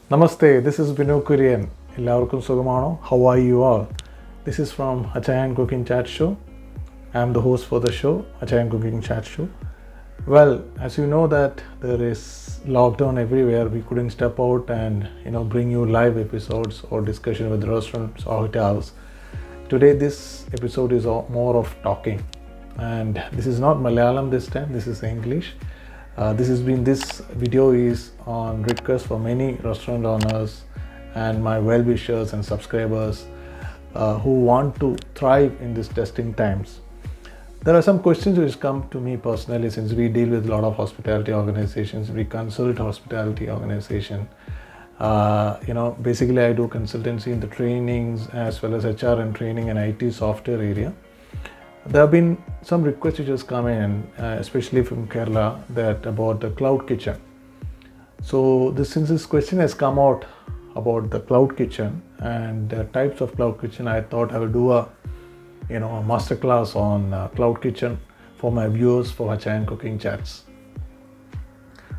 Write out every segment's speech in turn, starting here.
Namaste, this is Binu Kurian. എല്ലാവർക്കും സുഖമാണോ? How are you all? This is from Achayan Cooking Chat Show. I am the host for the show, Achayan Cooking Chat Show. Well, as you know that there is lockdown everywhere, we couldn't step out and bring you live episodes or discussion with restaurants or hotels. Today this episode is more of talking, and this is not Malayalam this time, this is English. This video is on request for many restaurant owners and my well-wishers and subscribers who want to thrive in these testing times. There are some questions which come to me personally, since we deal with a lot of hospitality organizations, we consult hospitality organization. Basically I do consultancy in the trainings as well as HR and training and IT software area. There have been some requests which has come in, especially from Kerala, that about the cloud kitchen. So since this question has come out about the cloud kitchen and types of cloud kitchen, I thought I will do a masterclass on cloud kitchen for my viewers for Achayan Cooking Chats.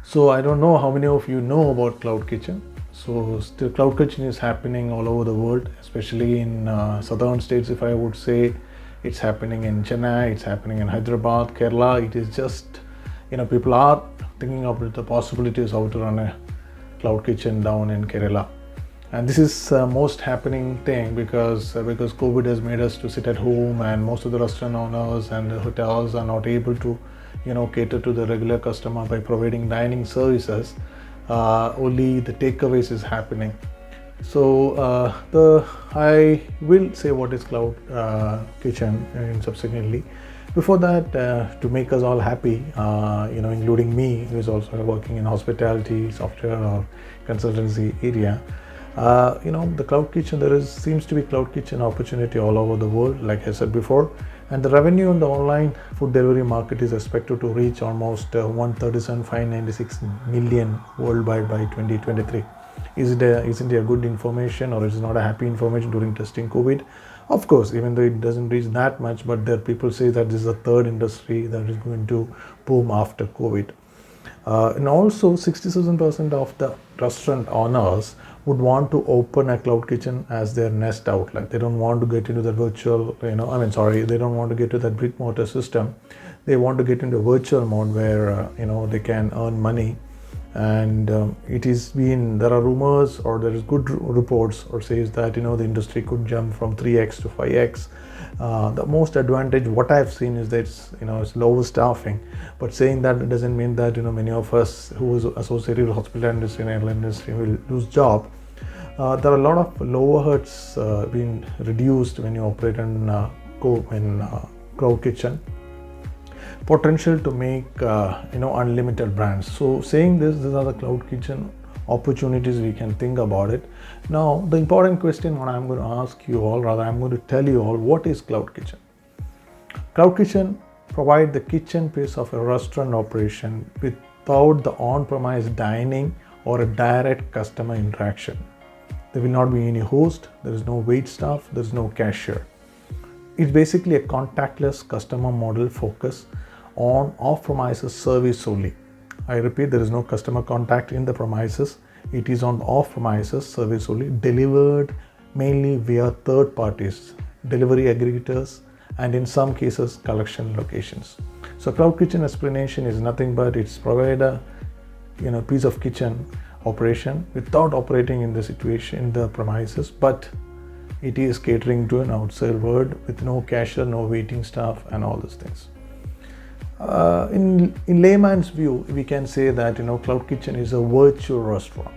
So I don't know how many of you know about cloud kitchen. So still cloud kitchen is happening all over the world, especially in southern states. If I would say, it's happening in Chennai, it's happening in Hyderabad, Kerala. It is just, people are thinking of the possibilities how to run a cloud kitchen down in Kerala. And this is most happening thing because COVID has made us to sit at home, and most of the restaurant owners and the hotels are not able to cater to the regular customer by providing dining services. Only the takeaways is happening. So I will say what is cloud kitchen subsequently. Before that, to make us all happy, including me, who is also working in hospitality, software or consultancy area, the cloud kitchen, seems to be cloud kitchen opportunity all over the world, like I said before. And the revenue in the online food delivery market is expected to reach almost 137,596 million worldwide by 2023. Isn't it a good information, or is it not a happy information during testing COVID? Of course, even though it doesn't reach that much, but there people say that this is a third industry that is going to boom after COVID. And also 67% of the restaurant owners would want to open a cloud kitchen as their nest outlet. They don't want to get into the virtual, they don't want to get to that brick mortar system. They want to get into a virtual mode where, they can earn money. And there are rumors, or there is good reports, or says that the industry could jump from 3x to 5x. The most advantage what I've seen is that it's lower staffing, but saying that it doesn't mean that many of us who is associated with hospitality industry and airline industry will lose job. There are a lot of overheads being reduced when you operate in cloud kitchen. Potential to make unlimited brands. So saying these are the cloud kitchen opportunities, we can think about it. Now the important question what I'm going to ask you all, rather I'm going to tell you all, what is cloud kitchen? Cloud kitchen provide the kitchen piece of a restaurant operation without the on-premise dining or a direct customer interaction. There will not be any host, there is no wait staff, there is no cashier. It's basically a contactless customer model focus on off-premises service only. I repeat, there is no customer contact in the premises. It is on off-premises service only, delivered mainly via third parties, delivery aggregators, and in some cases collection locations. So cloud kitchen explanation is nothing but it's provide a piece of kitchen operation without operating in the premises, but it is catering to an outside world with no cashier, no waiting staff, and all these things. In layman's view, we can say that cloud kitchen is a virtual restaurant.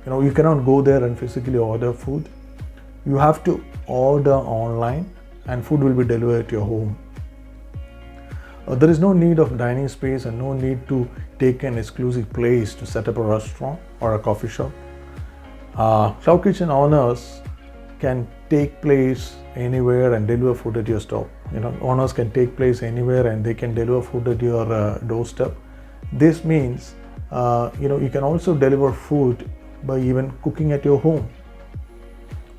You cannot go there and physically order food. You have to order online, and food will be delivered to your home. There is no need of dining space and no need to take an exclusive place to set up a restaurant or a coffee shop. Cloud kitchen owners can take place anywhere and deliver food at your stop. Owners can take place anywhere and they can deliver food at your doorstep. This means you can also deliver food by even cooking at your home.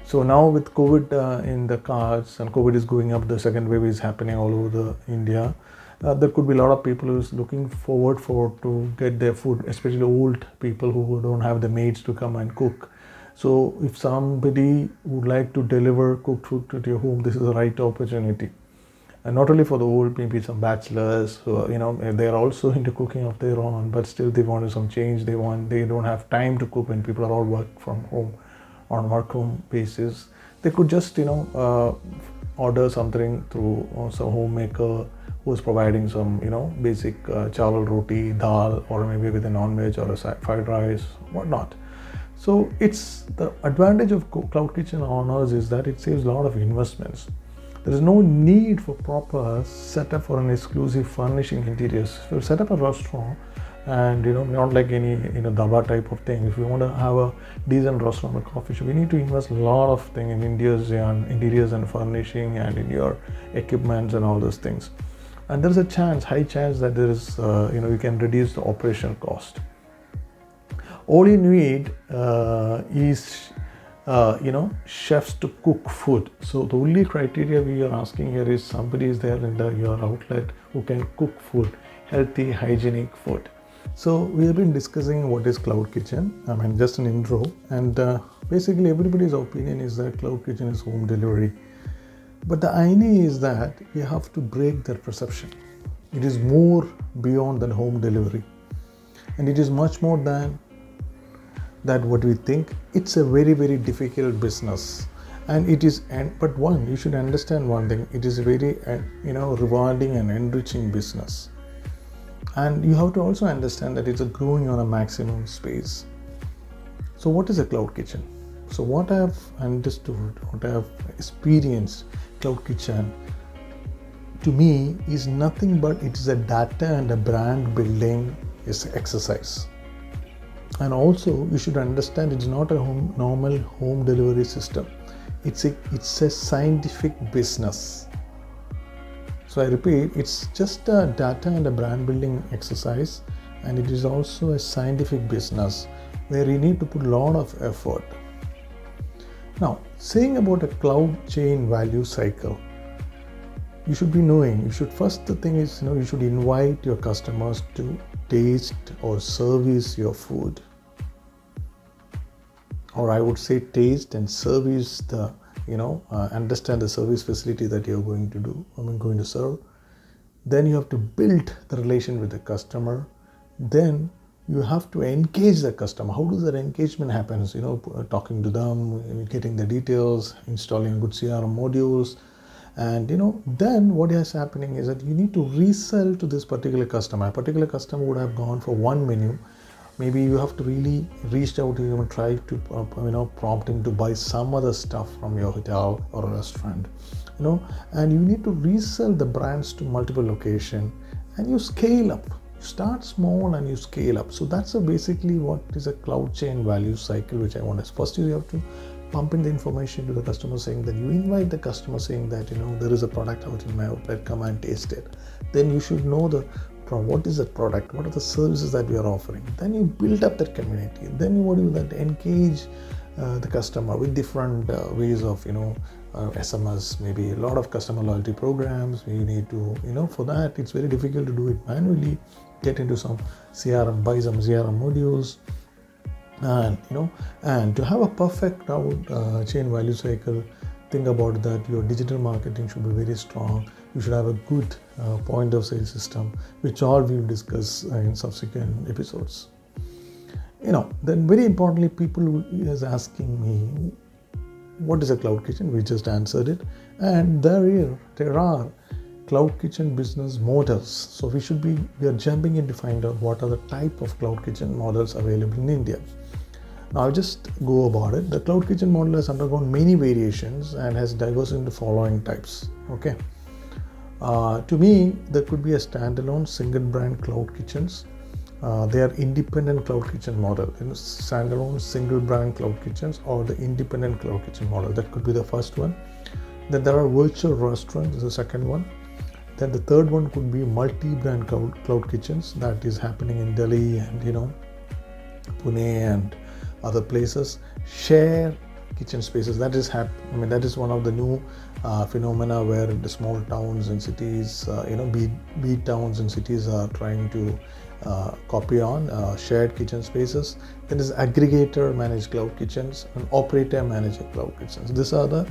So now with COVID in the cards, and COVID is going up, the second wave is happening all over India. there could be a lot of people who's looking forward for to get their food, especially old people who don't have the maids to come and cook. So if somebody would like to deliver cooked food to your home, this is the right opportunity. And not only for the old, maybe some bachelors who, they're also into cooking of their own, but still they want some change. They don't have time to cook when people are all work from home on work home basis. They could just order something through some homemaker who's providing some basic chawal roti, dal, or maybe with a non-veg or a fried rice, whatnot. So it's the advantage of cloud kitchen owners is that it saves a lot of investments. There is no need for proper setup for an exclusive furnishing interiors. If you set up a restaurant and not like any dhaba type of thing, if you want to have a decent restaurant or coffee shop, you need to invest a lot of things in interiors and furnishing and in your equipments and all those things. And there is a high chance that there is you can reduce the operational cost. All you need is chefs to cook food. So the only criteria we are asking here is somebody is there in your outlet who can cook food, healthy, hygienic food. So we have been discussing what is cloud kitchen. Just an intro, and basically everybody's opinion is that cloud kitchen is home delivery. But the idea is that you have to break that perception. It is more beyond than home delivery, and it is much more than that what we think. It's a very, very difficult business, and it is. But you should understand one thing: it is a very rewarding and enriching business. And you have to also understand that it's a growing on a maximum space. So what is a cloud kitchen? So what I have understood, what I have experienced, cloud kitchen to me is nothing but it is a data and a brand building exercise. And also you should understand it's not a normal home delivery system. It's a scientific business. So I repeat, it's just a data and a brand building exercise, and it is also a scientific business where you need to put a lot of effort. Now, saying about a cloud chain value cycle, you should be knowing, the thing is, you should invite your customers to taste or service your food. Or I would say taste and service the understand the service facility that you're going to serve. Then you have to build the relation with the customer. Then you have to engage the customer. How does that engagement happen? Talking to them, getting the details, installing good CRM modules. And then what is happening is that you need to resell to this particular customer. A particular customer would have gone for one menu. Maybe you have to really reach out to him and try to prompt him to buy some other stuff from your hotel or a restaurant, and you need to resell the brands to multiple locations, and you scale up. You start small and you scale up. So that's basically what is a cloud chain value cycle, which I want to. First, you have to pump in the information to the customer, saying that you invite the customer, saying that there is a product out in my outlet, come and taste it. Then you should know what is the product, what are the services that we are offering. Then you build up that community. Then you engage the customer with different ways of SMS, maybe a lot of customer loyalty programs. We need to for that it's very difficult to do it manually. Get into some CRM, buy some CRM modules, and to have a perfect cloud chain value cycle, think about that your digital marketing should be very strong. You should have a good point of sale system, which all we will discuss in subsequent episodes. Then very importantly, people is asking me, what is a cloud kitchen? We just answered it. And there are cloud kitchen business models. So we are jumping in to find out what are the type of cloud kitchen models available in India. Now I'll just go about it. The cloud kitchen model has undergone many variations and has diverse into the following types. Okay. To me, there could be a standalone single brand cloud kitchens. They are independent cloud kitchen model. Standalone single brand cloud kitchens or the independent cloud kitchen model. That could be the first one. Then there are virtual restaurants, the second one. Then the third one could be multi-brand cloud kitchens. That is happening in Delhi and Pune and other places. Share kitchen spaces. That is one of the new phenomena where the small towns and cities, beat towns and cities are trying to copy on shared kitchen spaces. There is aggregator managed cloud kitchens and operator managed cloud kitchens. These are the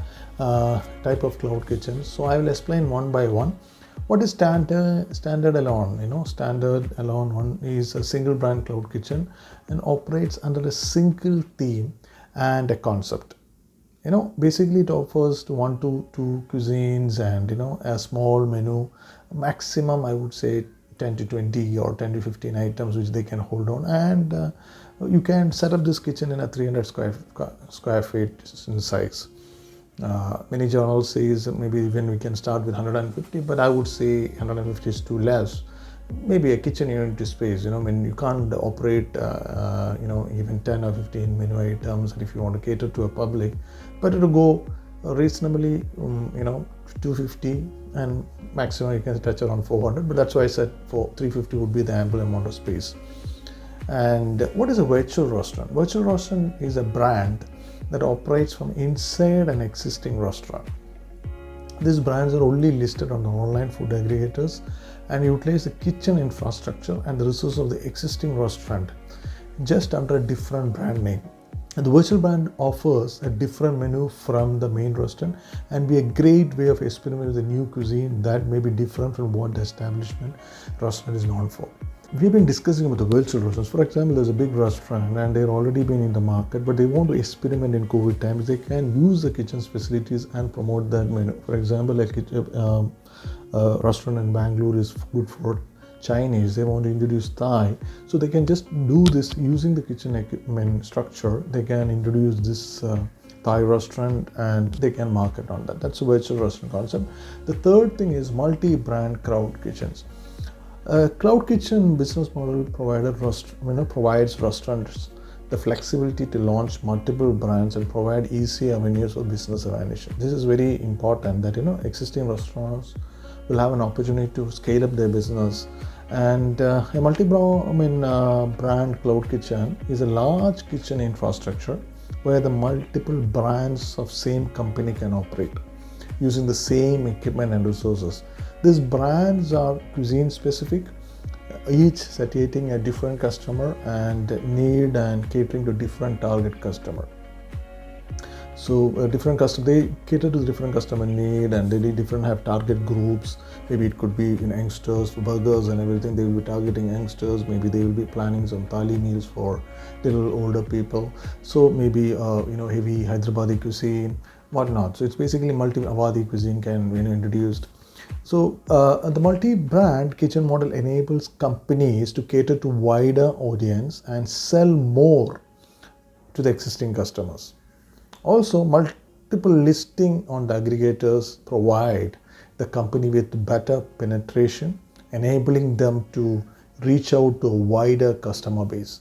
type of cloud kitchens. So I will explain one by one. What is standard alone? Standard alone one is a single brand cloud kitchen and operates under a single theme and a concept. Basically it offers 1 to 2 cuisines and a small menu, maximum I would say 10 to 20 or 10 to 15 items which they can hold on, and you can set up this kitchen in a 300 square feet in size. Many journals says maybe even we can start with 150, but I would say 150 is too less. Maybe a kitchen unit space, when you can't operate even 10 or 15 menu items, and if you want to cater to a public, but to go reasonably 250, and maximum you can touch around 400, but that's why I said for 350 would be the ample amount of space. And what is a virtual restaurant? Virtual restaurant is a brand that operates from inside an existing restaurant. These brands are only listed on the online food aggregators and utilize the kitchen infrastructure and the resources of the existing restaurant just under a different brand name. And the virtual brand offers a different menu from the main restaurant and be a great way of experimenting with a new cuisine that may be different from what the establishment restaurant is known for. We've been discussing about the virtual restaurants. For example, there's a big restaurant and they're already been in the market, but they want to experiment in COVID times. They can use the kitchen's facilities and promote that menu. For example, a restaurant in Bangalore is good for Chinese. They want to introduce Thai, so they can just do this using the kitchen equipment structure. They can introduce this Thai restaurant and they can market on that. That's a virtual restaurant concept. The third thing is multi-brand cloud kitchens. Cloud kitchen business model provides restaurants the flexibility to launch multiple brands and provide easy avenues for business expansion. This is very important that existing restaurants will have an opportunity to scale up their business. And a brand cloud kitchen is a large kitchen infrastructure where the multiple brands of same company can operate using the same equipment and resources. These brands are cuisine specific, each satiating a different customer and need and catering to different target customer. So different customer, they cater to the different customer need, and they have target groups. Maybe it could be youngsters for burgers and everything. They will be targeting youngsters. Maybe they will be planning some thali meals for little older people. So maybe heavy Hyderabadi cuisine, whatnot. So it's basically multi-Awadhi cuisine can be introduced. So the multi-brand kitchen model enables companies to cater to wider audience and sell more to the existing customers. Also, multiple listing on the aggregators provide the company with better penetration, enabling them to reach out to a wider customer base.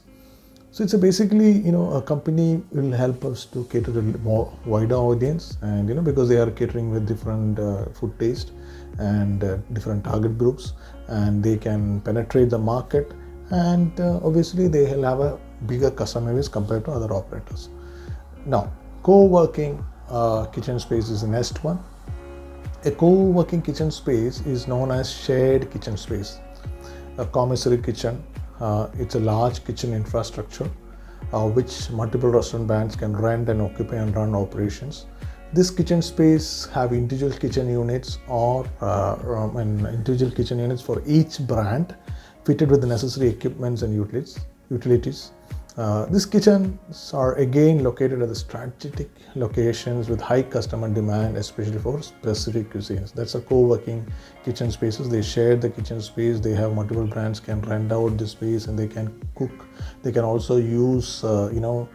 So it's basically, a company will help us to cater to a more wider audience, and because they are catering with different food taste and different target groups, and they can penetrate the market, and obviously they will have a bigger customer base compared to other operators. Now, co-working kitchen space is the next one. A co-working kitchen space is known as shared kitchen space. A commissary kitchen, it's a large kitchen infrastructure which multiple restaurant brands can rent and occupy and run operations. This kitchen space have individual kitchen units or individual kitchen units for each brand, fitted with the necessary equipments and utilities. These kitchens are again located at the strategic locations with high customer demand, especially for specific cuisines. That's a co-working kitchen spaces. They share the kitchen space. They have multiple brands can rent out the space and they can cook. They can also use the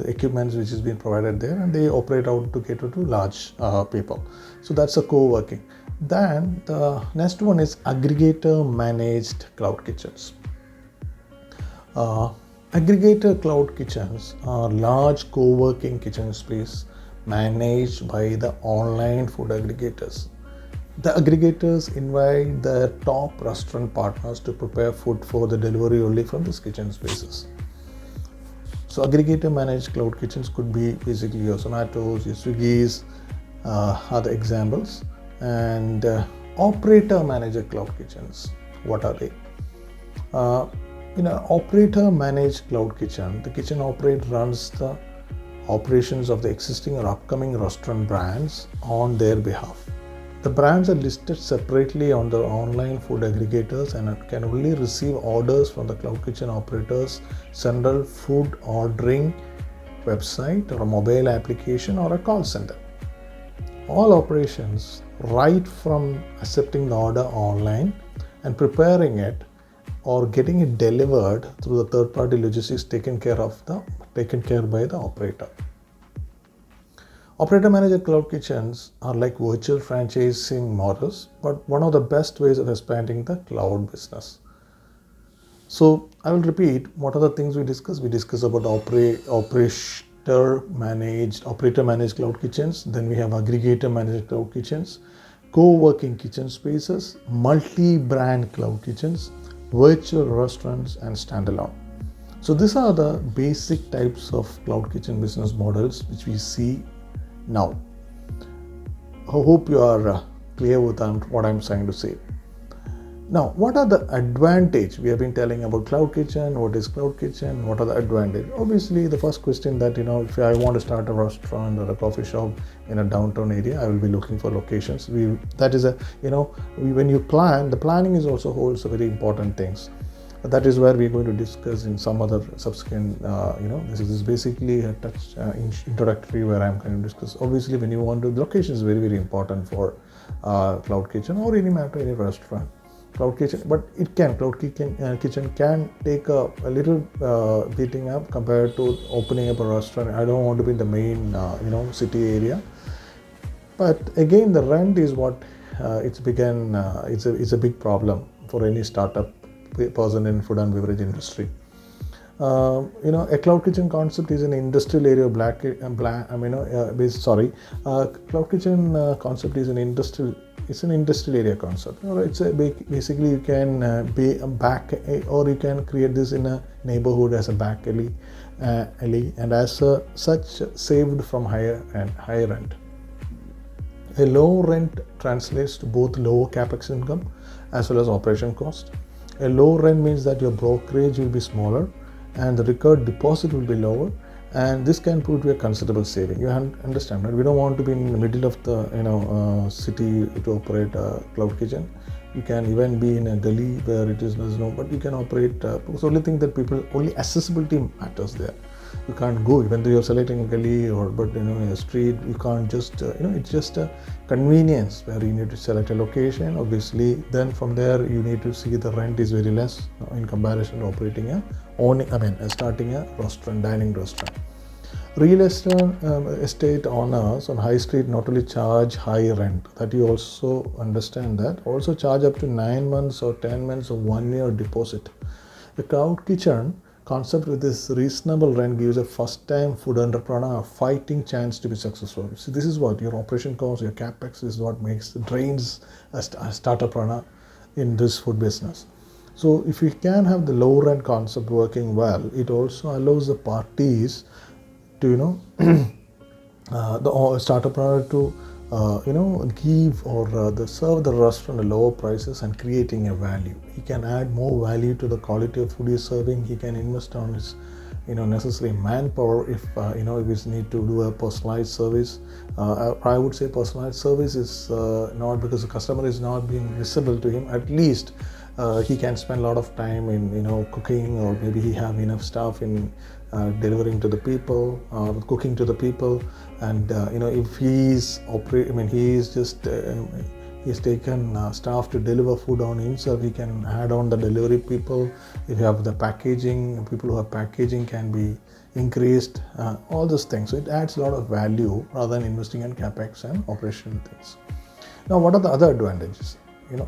equipment which is being provided there, and they operate out to cater to large people. So that's a co-working. Then the next one is aggregator managed cloud kitchens. Aggregator cloud kitchens are large co-working kitchen space managed by the online food aggregators. The aggregators invite the top restaurant partners to prepare food for the delivery only from these kitchen spaces. So aggregator managed cloud kitchens could be basically your Zomatos, your Swiggies, are the examples. And operator manager cloud kitchens, what are they? In an operator managed cloud kitchen, the kitchen operator runs the operations of the existing or upcoming restaurant brands on their behalf. The brands are listed separately on the online food aggregators and can only receive orders from the cloud kitchen operator's central food ordering website or a mobile application or a call center. All operations, right from accepting the order online and preparing it or getting it delivered through the third-party logistics, taken care by the operator. Operator manager cloud kitchens are like virtual franchising models, but one of the best ways of expanding the cloud business. So I will repeat what are the things we discussed. We discussed about operator managed cloud kitchens. Then we have aggregator managed cloud kitchens, co-working kitchen spaces, multi-brand cloud kitchens, virtual restaurants, and standalone. So these are the basic types of cloud kitchen business models which we see now. I hope you are clear with what I'm trying to say. Now, what are the advantages? We have been telling about cloud kitchen. What is cloud kitchen? What are the advantages? Obviously, the first question that, if I want to start a restaurant or a coffee shop in a downtown area, I will be looking for locations. When you plan, the planning is also holds very important things. That is where we're going to discuss in some other subsequent, this is basically a touch introductory where I'm going to discuss. Obviously, when you want to, the location is very, very important for cloud kitchen or any restaurant. Cloud kitchen, but cloud kitchen can take a little beating up compared to opening up a restaurant. I don't want to be in the main, city area. But again, the rent is what it's a big problem for any startup person in food and beverage industry. A cloud kitchen concept is an industrial area cloud kitchen concept is an industrial. It's an industrial area concept. It's basically you can be a back, or you can create this in a neighborhood as a back alley, and as such saved from higher rent. A low rent translates to both lower capex income as well as operation cost. A low rent means that your brokerage will be smaller and the record deposit will be lower, and this can prove to be a considerable saving. You understand, right? We don't want to be in the middle of the city to operate a cloud kitchen. You can even be in a gully where there's no, but you can operate. Because only thing that only accessibility matters there. You can't go even though you're selecting a gully a street. You can't just it's just a convenience where you need to select a location. Obviously, then from there you need to see the rent is very less in comparison to operating starting a dining restaurant. Real estate owners on high street not only charge high rent, that you also understand that, also charge up to 9 months or 10 months or 1 year deposit. The cloud kitchen concept with this reasonable rent gives a first-time food entrepreneur a fighting chance to be successful. So this is what your operation cost, your capex is what drains a startup in this food business. So if you can have the low rent concept working well, it also allows the parties to the startup to give or serve the restaurant at lower prices and creating a value. He can add more value to the quality of food he's serving. He can invest on his necessary manpower if he need to do a personalized service. I would say personalized service is not because the customer is not being visible to him. At least he can spend a lot of time in cooking, or maybe he have enough staff in delivering to the people, cooking to the people, and if he's taken staff to deliver food on himself, he can add on the delivery people. If you have the packaging, people who have packaging can be increased, all those things. So it adds a lot of value rather than investing in capex and operation things. Now, what are the other advantages?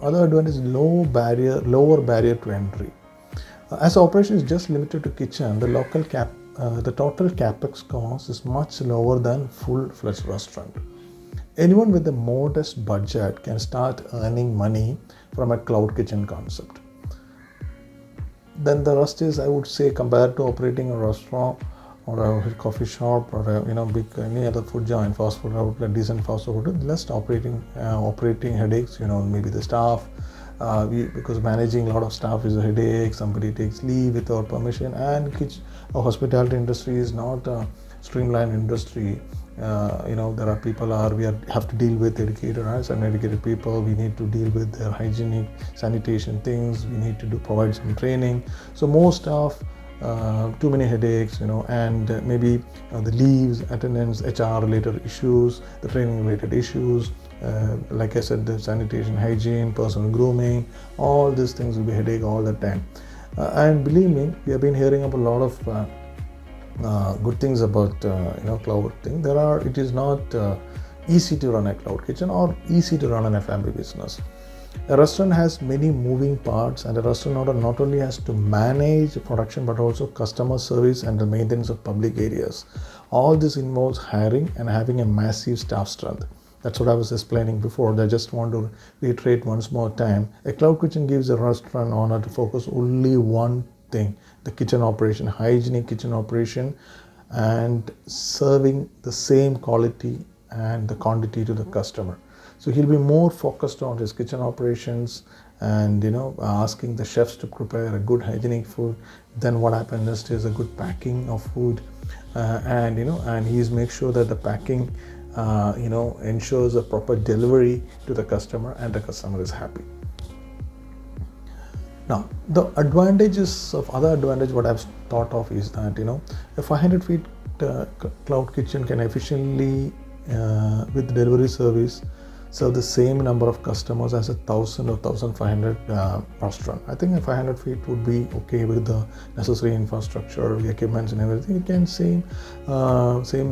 Other advantage is lower barrier to entry. As operation is just limited to kitchen, the total capex cost is much lower than full-fledged restaurant. Anyone with a modest budget can start earning money from a cloud kitchen concept. Then the rest is, I would say, compared to operating a restaurant or a coffee shop or a big any other food joint, fast food outlet, decent fast food outlet, less operating headaches. Maybe the staff. Because managing a lot of staff is a headache. Somebody takes leave without permission, and hospitality industry is not a streamlined industry. There are have to deal with educated and uneducated people. We need to deal with their hygienic sanitation things. We need to provide some training. So most staff, too many headaches, and maybe the leaves, attendance, HR related issues, the training related issues. Like I said, the sanitation, hygiene, personal grooming, all these things will be a headache all the time. And believe me, we have been hearing about a lot of good things about cloud thing. It is not easy to run a cloud kitchen or easy to run an F&B business. A restaurant has many moving parts, and a restaurant owner not only has to manage production but also customer service and the maintenance of public areas. All this involves hiring and having a massive staff strength. That's what I was explaining before. I just want to reiterate once more time. A cloud kitchen gives a restaurant owner to focus only one thing: the kitchen operation, hygienic kitchen operation, and serving the same quality and the quantity to the customer. So he'll be more focused on his kitchen operations and asking the chefs to prepare a good hygienic food. Then what happens next is a good packing of food, and he's make sure that the packing ensures a proper delivery to the customer and the customer is happy. Now, the other advantage what I've thought of is that, a 500 feet cloud kitchen can efficiently, with delivery service, serve the same number of customers as 1,000 or 1,500 restaurant. I think a 500 feet would be okay with the necessary infrastructure, the equipments and everything. It can same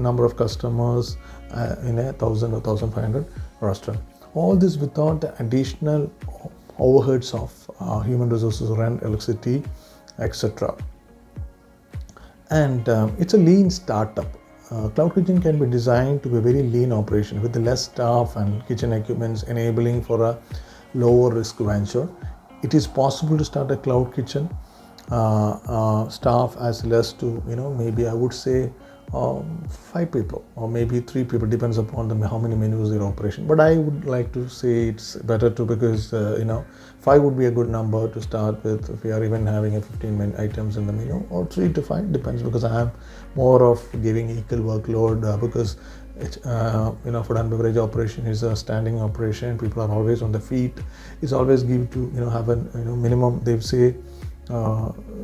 number of customers in 1,000 or 1,500 restaurant. All this without the additional overheads of human resources, rent, electricity, etc. And it's a lean startup. Cloud kitchen can be designed to be a very lean operation with less staff and kitchen equipments, enabling for a lower risk venture. It is possible to start a cloud kitchen staff as less to maybe I would say 5 people or maybe 3 people, depends upon how many menus they're operation. But I would like to say it's better to, because 5 would be a good number to start with if we are even having a 15 items in the menu, or 3 to 5 depends, because I am more of giving equal workload because food and beverage operation is a standing operation. People are always on the feet. It's always give to have a minimum, they say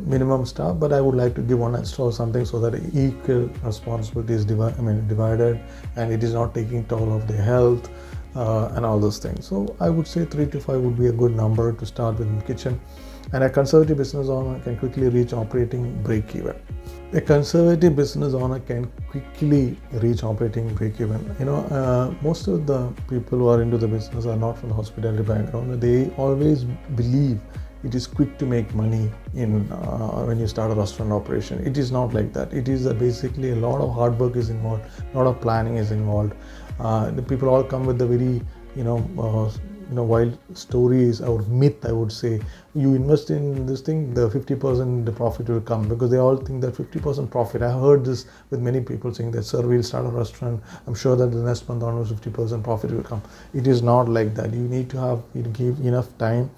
minimum staff, but I would like to give one extra or something so that equal responsibility is divided and it is not taking toll of their health and all those things. So I would say 3 to 5 would be a good number to start with in the kitchen. And a conservative business owner can quickly reach operating break even. A conservative business owner can quickly reach operating break even. Most of the people who are into the business are not from the hospitality background. They always believe it is quick to make money when you start a restaurant operation. It is not like that. It is basically a lot of hard work is involved, a lot of planning is involved. The people all come with the very wild stories or myth, I would say. You invest in this thing, the 50% the profit will come, because they all think that 50% profit. I heard this with many people saying that, sir, we'll start a restaurant, I'm sure that the next month onwards 50% profit will come. It is not like that. You need to give enough time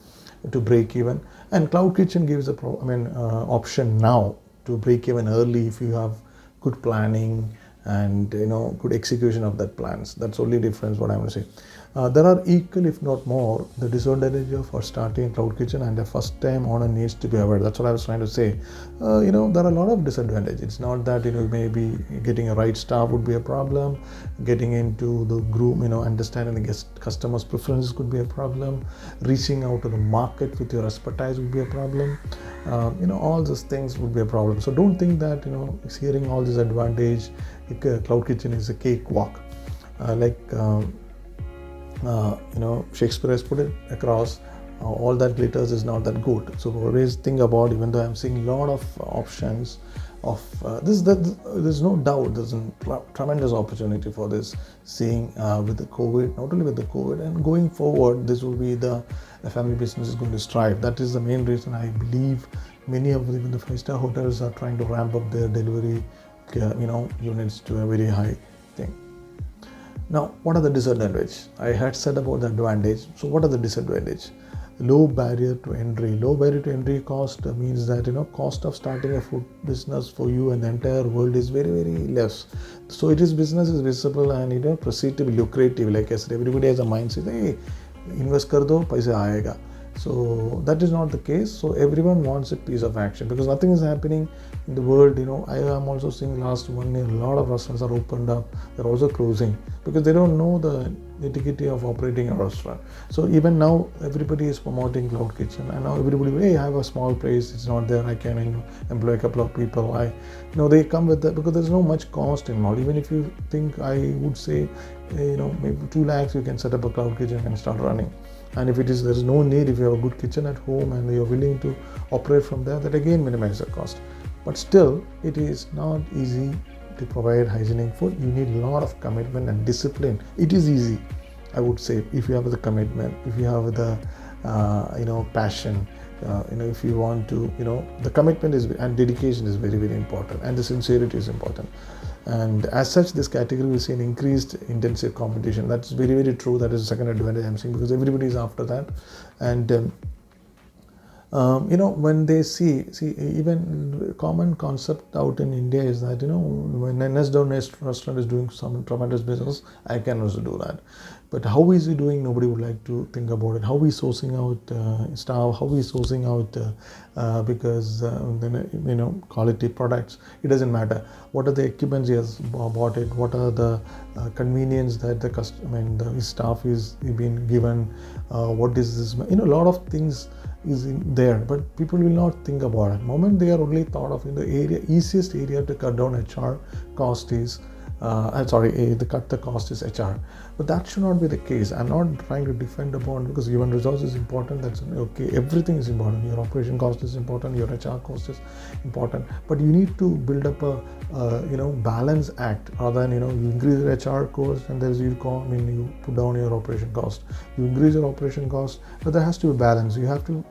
to break even, and cloud kitchen gives option now to break even early if you have good planning and good execution of that plans. That's only difference what I'm going to say. There are equal, if not more, the disadvantages for starting cloud kitchen, and the first time owner needs to be aware. That's what I was trying to say. There are a lot of disadvantages. It's not that maybe getting a right staff would be a problem. Getting into the group, understanding the customers' preferences could be a problem. Reaching out to the market with your expertise would be a problem. All those things would be a problem. So don't think that hearing all this advantage, cloud kitchen is a cakewalk. Shakespeare has put it across, all that glitters is not that good. So always think about, even though I'm seeing a lot of options of there's no doubt there's a tremendous opportunity for this, seeing with the COVID, not only with the COVID, and going forward, this will be the family business is going to strive. That is the main reason I believe many of even the 5-star hotels are trying to ramp up their delivery units to a very high thing. Now, what are the disadvantages? I had said about the advantage. So, what are the disadvantages? Low barrier to entry. Low barrier to entry cost means that cost of starting a food business for you and the entire world is very very less. So it is business is visible and proceed to be lucrative. Like I said, everybody has a mindset. Hey, invest kar do, paisa aayega. So that is not the case. So everyone wants a piece of action because nothing is happening in the world. I am also seeing last 1 year a lot of restaurants are opened up. They're also closing because they don't know the nitty-gritty of operating a restaurant. So even now everybody is promoting cloud kitchen, and now everybody, hey, I have a small place, it's not there, I can employ a couple of people. They come with that because there's no much cost involved. Even if you think, I would say, maybe 2 lakhs you can set up a cloud kitchen and start running. And if there is no need, if you have a good kitchen at home and you're willing to operate from there, that again minimizes the cost. But still, it is not easy to provide hygienic food. You need a lot of commitment and discipline. It is easy, I would say, if you have the commitment, if you have the passion, if you want to, the commitment and dedication is very very important, and the sincerity is important. And as such, this category will see an increased intensive competition. That's very very true. That is the second advantage I'm seeing, because everybody is after that. And when they see even common concept out in India is that when a next door restaurant is doing some tremendous business, I can also do that. But how is he doing? Nobody would like to think about it. How is sourcing out staff? How is sourcing out because quality products? It doesn't matter. What are the equipments he has bought it? What are the convenience that the staff is being given? What is this? A lot of things is in there, but people will not think about it. Moment they are only thought of in the easiest area to cut down HR cost is cut the cost is HR. But that should not be the case. I'm not trying to defend upon, because human resource is important. That's okay. Everything is important. Your operation cost is important. Your HR cost is important. But you need to build up a balance act, rather than you increase your HR cost and you put down your operation cost. You increase your operation cost, but there has to be balance. You have to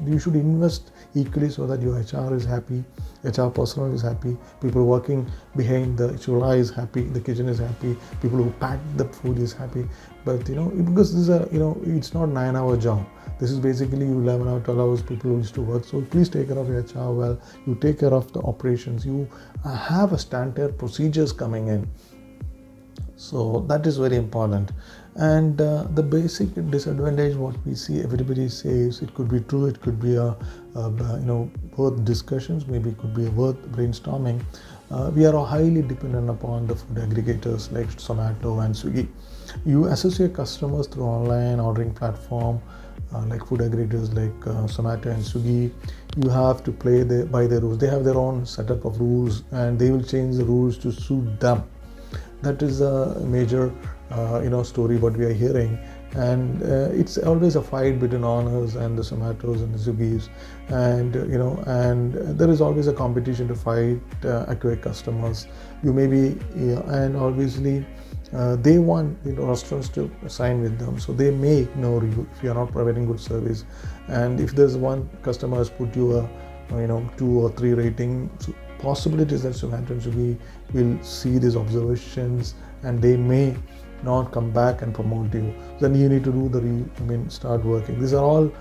you should invest equally so that your HR is happy, HR personnel is happy, people working behind the chula is happy, the kitchen is happy, people who pack the food is happy. But because this is it's not 9-hour job. This is basically 11 or 12 hours people used to work. So please take care of your HR well. You take care of the operations. You have a standard procedures coming in. So that is very important. And the basic disadvantage, what we see, everybody says, it could be true, it could be worth discussions, maybe it could be worth brainstorming. We are highly dependent upon the food aggregators like Zomato and Swiggy. You associate customers through online ordering platform like food aggregators like Zomato and Swiggy. You have to play by their rules. They have their own setup of rules, and they will change the rules to suit them. That is a major story what we are hearing. And it's always a fight between owners and the Zomatos and the Swiggies, and and there is always a competition to fight acquire customers. You may be and obviously they want restaurants to sign with them, so they may ignore you if you are not providing good service. And if there's one customer has put you a 2 or 3 rating, so possibilities that Zomato and Swiggy will see these observations and they may not come back and promote you. Then you need to do start working. These are all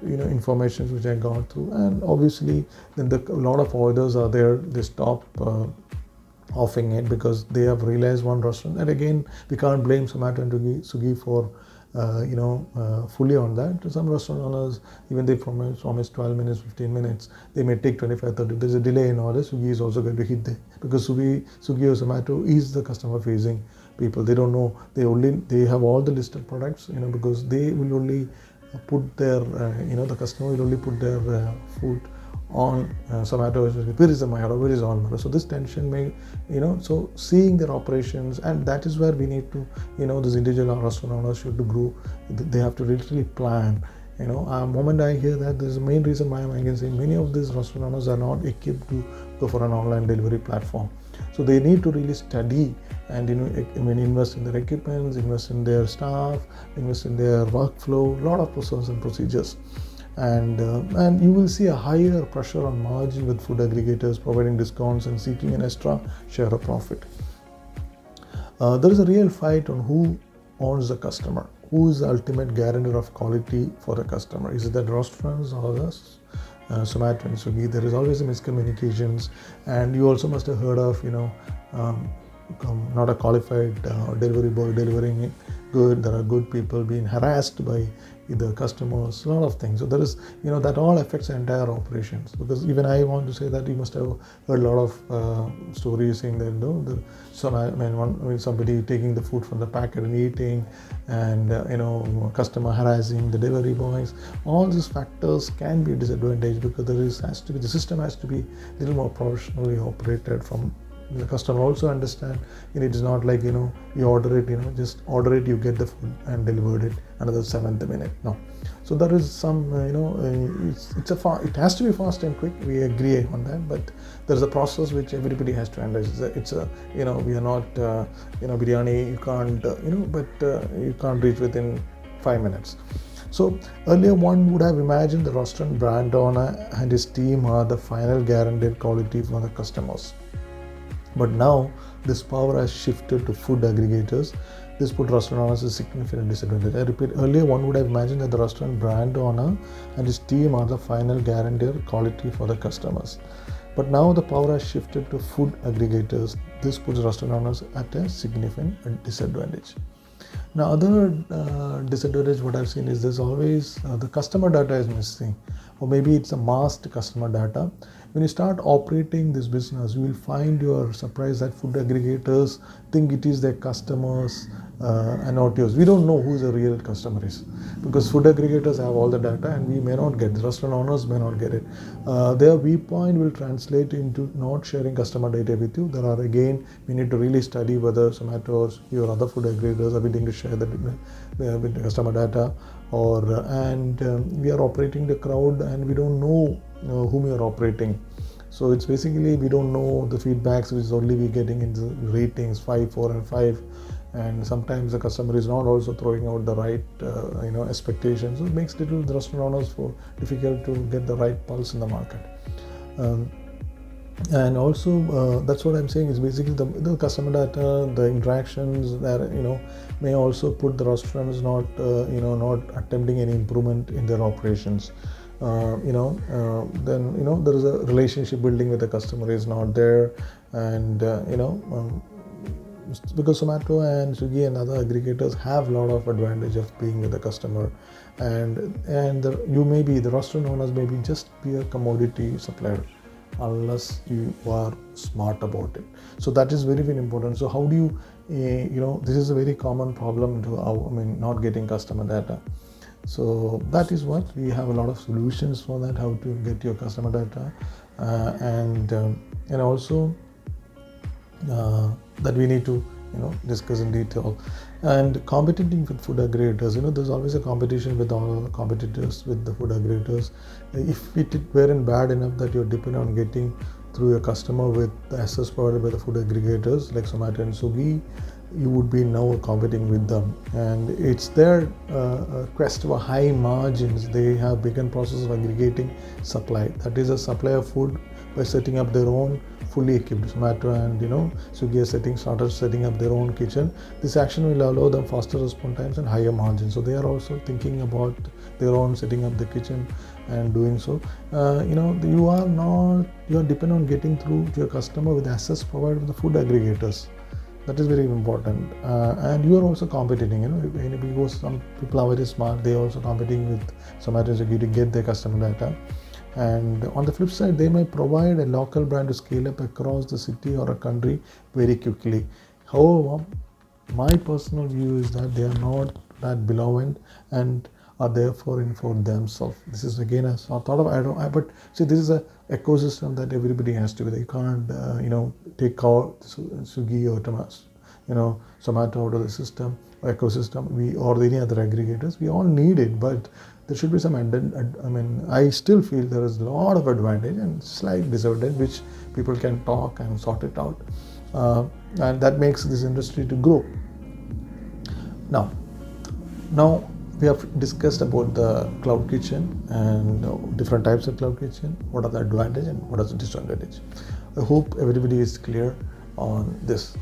information which I got through, and obviously then a lot of orders are there. They stop offering it because they have realized one restaurant. And again, we can't blame Zomato and Swiggy for fully on that. Some restaurant owners, even they promise 12 minutes, 15 minutes, they may take 25, 30. There's a delay in order. Swiggy is also going to hit there, because Swiggy or Zomato is the customer facing people. They don't know, they have all the listed products, because they will only put their the customer will only put their food on Zomato. Where is my order? Where is on? So this tension may, so seeing their operations, and that is where we need to, this individual restaurant owners should grow. They have to literally plan. Moment I hear that, this is the main reason why I can say many of these restaurant owners are not equipped to go for an online delivery platform. So they need to really study and invest in their equipments, invest in their staff, invest in their workflow, a lot of processes and procedures. and you will see a higher pressure on margin with food aggregators providing discounts and seeking an extra share of profit. There is a real fight on who owns the customer. Who is the ultimate guarantor of quality for the customer? Is it the restaurants or the Zomato and Swiggy? There is always a miscommunications, and you also must have heard of not a qualified delivery boy delivering good. There are good people being harassed by the customers, a lot of things. So there is, that all affects the entire operations. Because even I want to say that you must have heard a lot of stories saying that somebody taking the food from the packet and eating, and customer harassing the delivery boys. All these factors can be a disadvantage, because the system has to be a little more professionally operated. From the customer also understand, it is not like you order it, just order it, you get the food and delivered it another 7th minute. No. So there is some it has to be fast and quick. We agree on that, but there is a process which everybody has to understand. We are not biryani, you can't you can't reach within 5 minutes. So earlier one would have imagined the restaurant brand owner and his team are the final guaranteed quality for the customers. But now this power has shifted to food aggregators. This put restaurant owners at a significant disadvantage. I repeat, earlier one would have imagined that the restaurant brand owner and his team are the final guarantor quality for the customers. But now the power has shifted to food aggregators. This puts restaurant owners at a significant disadvantage. Now, other disadvantage what I've seen is there's always the customer data is missing, or maybe it's a masked customer data. When you start operating this business, you will find you're surprised that food aggregators think it is their customers and not yours. We don't know who the real customer is, because food aggregators have all the data and we may not get, the restaurant owners may not get it. Their viewpoint will translate into not sharing customer data with you. There are, again, we need to really study whether Zomato or your other food aggregators are willing to share the customer data, and we are operating the crowd and we don't know whom you are operating. So it's basically, we don't know the feedbacks, which is only we getting in the ratings 5, 4 and 5, and sometimes the customer is not also throwing out the right expectations. So it makes the restaurant owners difficult to get the right pulse in the market. And also that's what I'm saying is basically the customer data, the interactions that may also put the restaurants not attempting any improvement in their operations. Then there is a relationship building with the customer is not there, and because Zomato and Swiggy and other aggregators have a lot of advantage of being with the customer, and the restaurant owners may just be a commodity supplier unless you are smart about it. So that is very, very important. So how do you this is a very common problem not getting customer data. So that is what we have a lot of solutions for that, how to get your customer data, and also that we need to discuss in detail. And competing with food aggregators, there's always a competition with all the competitors with the food aggregators. If it weren't bad enough that you're dependent on getting through your customer with the access provided by the food aggregators like Zomato and Swiggy, you would be now competing with them, and it's their quest for high margins. They have begun process of aggregating supply, that is a supply of food, by setting up their own fully equipped. Zomato and Swiggy started setting up their own kitchen. This action will allow them faster response times and higher margins. So they are also thinking about their own setting up the kitchen and doing so. You are dependent on getting through to your customer with access provided with the food aggregators. That is very important, and you are also competing. Because some people are very smart, they are also competing with Zomato and Swiggy to get their customer data. And on the flip side, they may provide a local brand to scale up across the city or a country very quickly. However, my personal view is that they are not that beloved and are therefore in for themselves. This is again a thought of but see, this is a ecosystem that everybody has to be. You can't take out Swiggy or Zomato out of the system or ecosystem. Or any other aggregators. We all need it, but there should be some. I still feel there is a lot of advantage and slight disadvantage which people can talk and sort it out, and that makes this industry to grow. Now, We have discussed about the cloud kitchen and different types of cloud kitchen, what are the advantage and what are the disadvantage. I hope everybody is clear on this.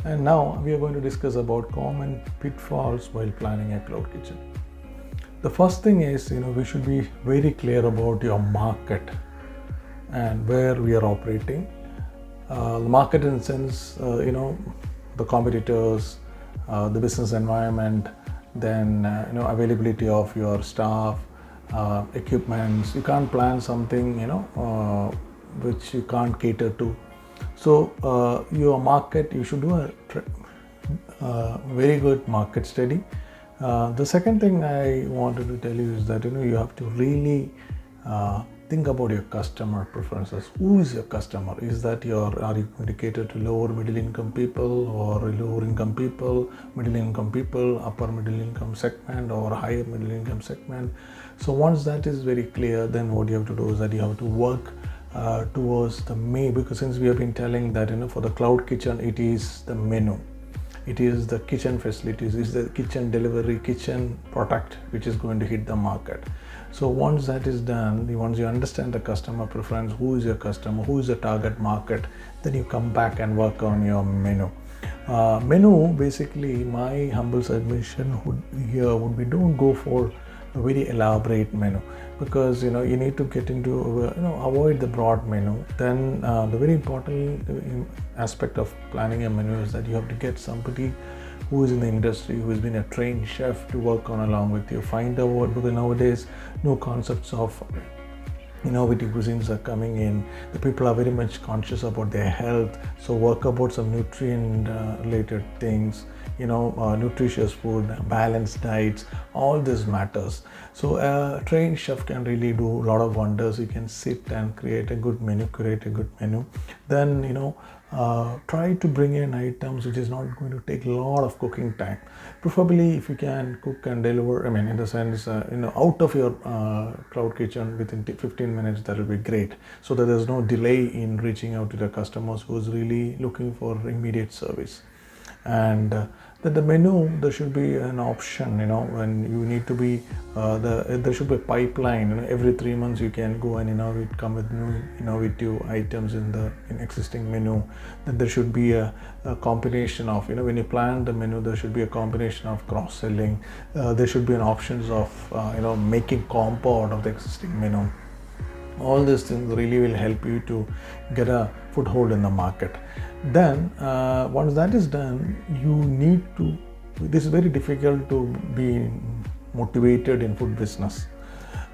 And now we are going to discuss about common pitfalls while planning a cloud kitchen. The first thing is, we should be very clear about your market and where we are operating. The market in the sense, the competitors, the business environment, then availability of your staff, equipments. You can't plan something which you can't cater to. So your market, you should do a very good market study. The second thing I wanted to tell you is that you have to really think about your customer preferences. Who is your customer? Is that are you going to cater to lower middle income people or lower income people, middle income people, upper middle income segment or higher middle income segment? So once that is very clear, then what you have to do is that you have to work towards the menu, because since we have been telling that for the cloud kitchen, it is the menu, it is the kitchen facilities, it is the kitchen delivery, kitchen product which is going to hit the market. So once that is done, once you understand the customer preference, who is your customer, who is the target market, then you come back and work on your menu. Menu, basically, my humble submission would be don't go for a very elaborate menu, because you need to get into avoid the broad menu. Then the very important aspect of planning a menu is that you have to get somebody who is in the industry, who has been a trained chef to work on along with you. Find out, because nowadays new concepts of innovative cuisines are coming in. The people are very much conscious about their health, so work about some nutrient related things, nutritious food, balanced diets, all this matters. So a trained chef can really do a lot of wonders. You can sit and create a good menu, then try to bring in items which is not going to take a lot of cooking time. Preferably if you can cook and deliver, in the sense out of your cloud kitchen within 15 minutes, that will be great, so that there's no delay in reaching out to the customers who's really looking for immediate service. And then the menu, there should be an option, when you need to be there should be a pipeline. Every 3 months you can go and come with new innovative items in existing menu. Then there should be a combination of when you plan the menu, there should be a combination of cross selling. There should be an options of making combo out of the existing menu. All these things really will help you to get a foothold in the market. Then once that is done, this is very difficult to be motivated in food business.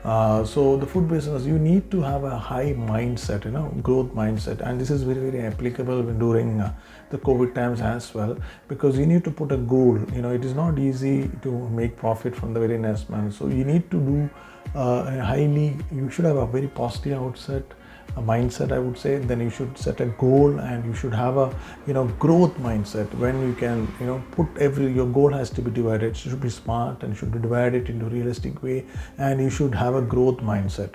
So the food business, you need to have a high mindset, growth mindset, and this is very, very applicable during the COVID times as well, because you need to put a goal. It is not easy to make profit from the very next month. So you need to do you should have a very positive mindset, I would say. Then you should set a goal, and you should have a growth mindset. When you can put your goal has to be divided. It should be smart and should be divided into a realistic way, and you should have a growth mindset.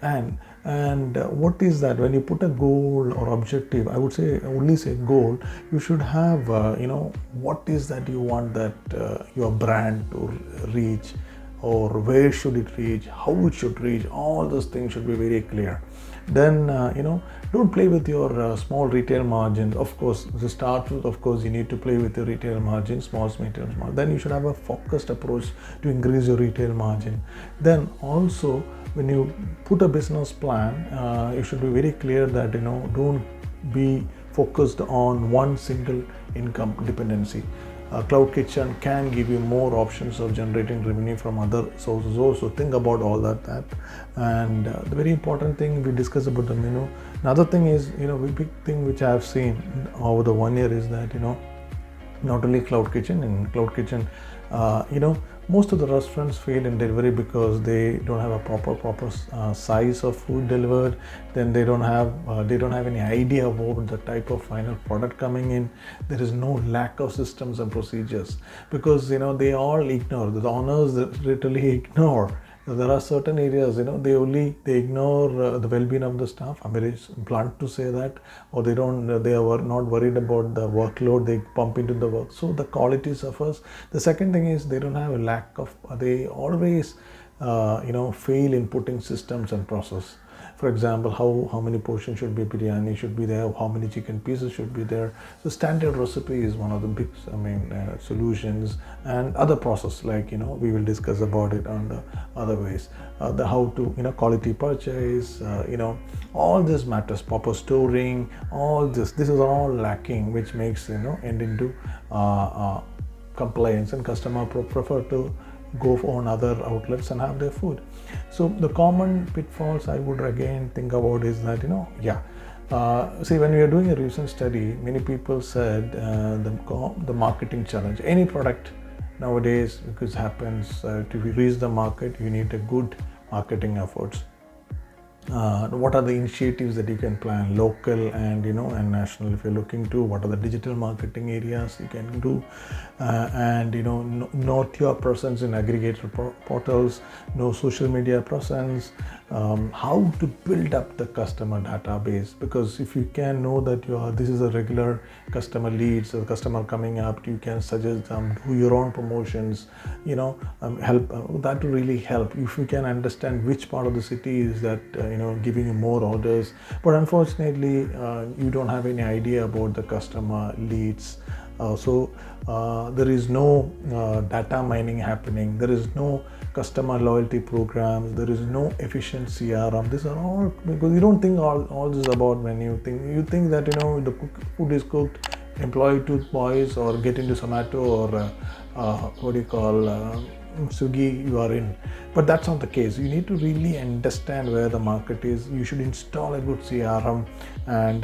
And what is that? When you put a goal or objective, I would say only say goal, you should have what is that you want that your brand to reach, or where should it reach, how it should reach. All those things should be very clear. Then don't play with your small retail margins. Of course, to start with, you need to play with your retail margin, small. Then you should have a focused approach to increase your retail margin. Then also, when you put a business plan, you should be very clear that don't be focused on one single income dependency. Cloud kitchen can give you more options of generating revenue from other sources also. Think about all that. And the very important thing we discussed about the menu. Another thing is, a big thing which I have seen over the 1 year is that, not only cloud kitchen, most of the restaurants fail in delivery because they don't have a proper size of food delivered. Then they don't have any idea about the type of final product coming in. There is no lack of systems and procedures, because they all ignore, the owners literally ignore So there are certain areas, they ignore the well-being of the staff. I'm very blunt to say that, or they are not worried about the workload they pump into the work. So the quality suffers. The second thing is they don't have a lack of. They always, fail in putting systems and process. For example, how many portions should be biryani should be there, how many chicken pieces should be there. So standard recipe is one of the big solutions, and other process, like we will discuss about it on the other ways, the how to quality purchase, all this matters, proper storing, all this is all lacking, which makes end into complaints, and customer prefer to go on other outlets and have their food. So the common pitfalls I would again think about is that see, when we are doing a recent study, many people said the marketing challenge, any product nowadays, because happens to reach the market, you need a good marketing efforts. What are the initiatives that you can plan, local and and national, if you're looking to? What are the digital marketing areas you can do? And note your presence in aggregator portals, no social media presence, how to build up the customer database, because if you can know that this is a regular customer leads, a customer coming up, you can suggest them, do your own promotions, help, that will really help. If you can understand which part of the city is that giving you more orders, but unfortunately you don't have any idea about the customer leads. So there is no data mining happening, there is no customer loyalty programs, there is no efficient CRM. These are all, because you don't think all this about when you think that the food is cooked, employ 2 boys, or get into Zomato, or Swiggy, you are in. But that's not the case. You need to really understand where the market is. You should install a good CRM, and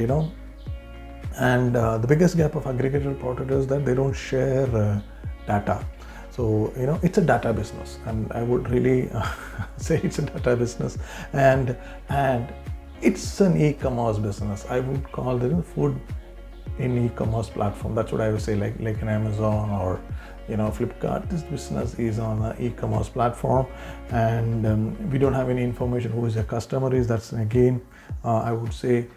the biggest gap of aggregator portal is that they don't share data. So it's a data business, and I would really say it's a data business, and it's an e-commerce business. I would call it food in e-commerce platform. That's what I would say, like an Amazon or Flipkart. This business is on an e-commerce platform, and we don't have any information who is a customer is. That's again, I would say,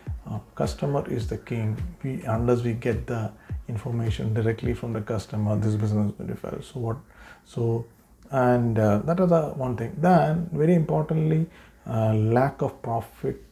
customer is the king. Unless we get the information directly from the customer, this business will fail. That is the one thing. Then very importantly, lack of profit,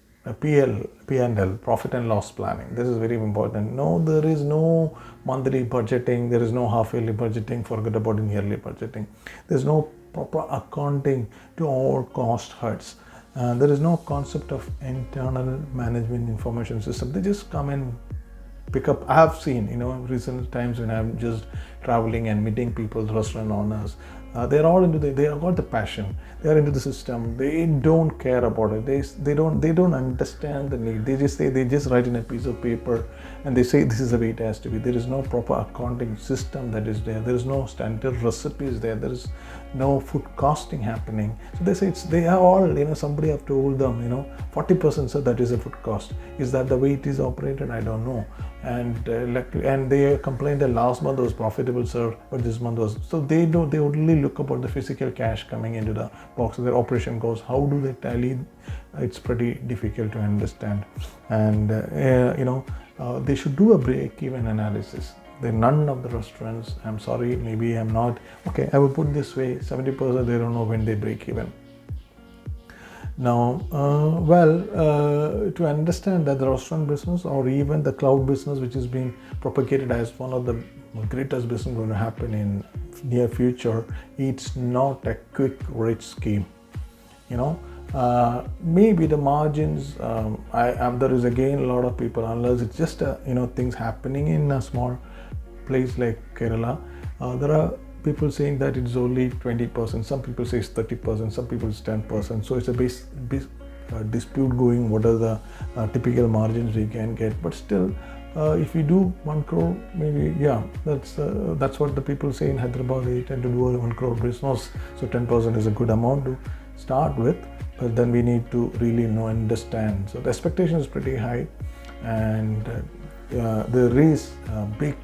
P&L, profit and loss planning. This is very important. No, there is no monthly budgeting, there is no half-yearly budgeting, forget about yearly budgeting. There is no proper accounting to all cost heads. There is no concept of internal management information system. They just come and pick up. I have seen, recent times when I'm just traveling and meeting people, restaurant owners, they're all they have got the passion, they are into the system, they don't care about it, they don't understand the need. They just write in a piece of paper and they say this is the way it has to be. There is no proper accounting system that is there is no standard recipes there is no food costing happening. So they say they are all, somebody have told them 40%, so that is a food cost. Is that the way it is operated? I don't know. And they complained that last month was profitable, sir, but this month was. So they only look about the physical cash coming into the box. Their operation goes. How do they tally? It's pretty difficult to understand. And they should do a break-even analysis. None of the restaurants, I'm sorry, maybe I'm not, okay, I will put this way, 70% they don't know when they break even. Now, to understand that the restaurant business or even the cloud business, which is being propagated as one of the greatest business going to happen in near future, it's not a quick rich scheme. Maybe the margins, there is again a lot of people, unless it's just things happening in a small place like Kerala, there are people saying that it's only 20%, some people say it's 30%, some people it's 10%. So it's a big dispute going, what are the typical margins we can get. But still, if we do 1 crore, maybe, that's what the people say in Hyderabad. They tend to do a 1 crore business, so 10% is a good amount to start with, but then we need to really understand. So the expectation is pretty high, and there is a big